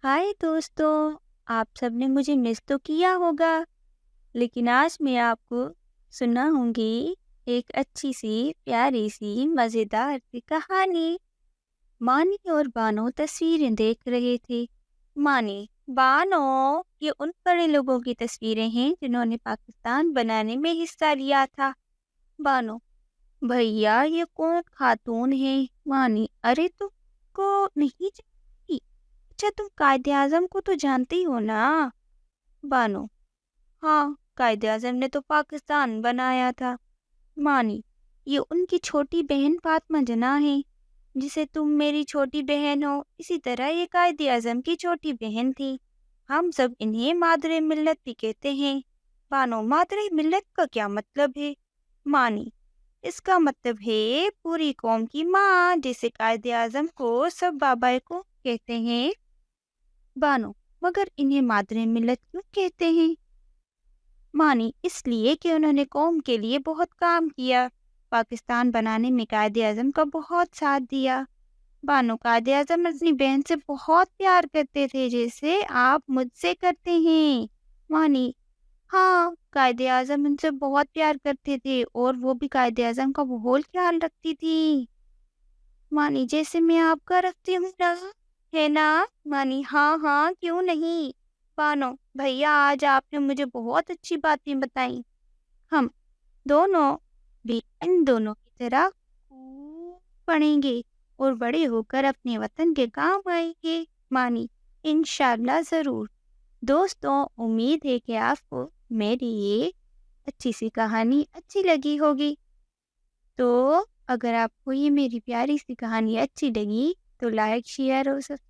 ہائے دوستوں، آپ سب نے مجھے مس تو کیا ہوگا، لیکن آج میں آپ کو سناؤں گی ایک اچھی سی پیاری سی مزیدار سی کہانی۔ مانی اور بانو تصویریں دیکھ رہے تھے۔ مانی: بانو، یہ ان بڑے لوگوں کی تصویریں ہیں جنہوں نے پاکستان بنانے میں حصہ لیا تھا۔ بانو: بھیا یہ کون خاتون ہے؟ مانی: ارے تم کو نہیں جانتی؟ اچھا تم قائد اعظم کو تو جانتی ہو نا؟ بانو: ہاں، قائد اعظم نے تو پاکستان بنایا تھا۔ مانی: یہ ان کی چھوٹی بہن فاطمہ جناح ہے، جسے تم میری چھوٹی بہن ہو، اسی طرح یہ قائد اعظم کی چھوٹی بہن تھی۔ ہم سب انہیں مادر ملت بھی کہتے ہیں۔ بانو: مادر ملت کا کیا مطلب ہے؟ مانی: اس کا مطلب ہے پوری قوم کی ماں، جسے قائد اعظم کو سب بابا کو کہتے ہیں۔ بانو: مگر انہیں مادر ملت کیوں کہتے ہیں؟ مانی: اس لیے کہ انہوں نے قوم کے لیے بہت کام کیا، پاکستان بنانے میں قائد اعظم کا بہت ساتھ دیا۔ بانو: قائد اعظم اپنی بہن سے بہت پیار کرتے تھے، جیسے آپ مجھ سے کرتے ہیں۔ مانی: ہاں، قائد اعظم ان سے بہت پیار کرتے تھے اور وہ بھی قائد اعظم کا بہت خیال رکھتی تھی۔ مانی: جیسے میں آپ کا رکھتی ہوں نا، ہے نا؟ مانی: ہاں ہاں، کیوں نہیں۔ بانو: بھیا آج آپ نے مجھے بہت اچھی باتیں بتائیں، ہم دونوں بھی ان دونوں کی طرح خوب پڑھیں گے اور بڑے ہو کر اپنے وطن کے کام آئیں گے۔ مانی: انشاءاللہ ضرور۔ دوستوں، امید ہے کہ آپ کو میری یہ اچھی سی کہانی اچھی لگی ہوگی۔ تو اگر آپ کو یہ میری پیاری سی کہانی اچھی لگی تو لائک، شیئر اور سبسکرائب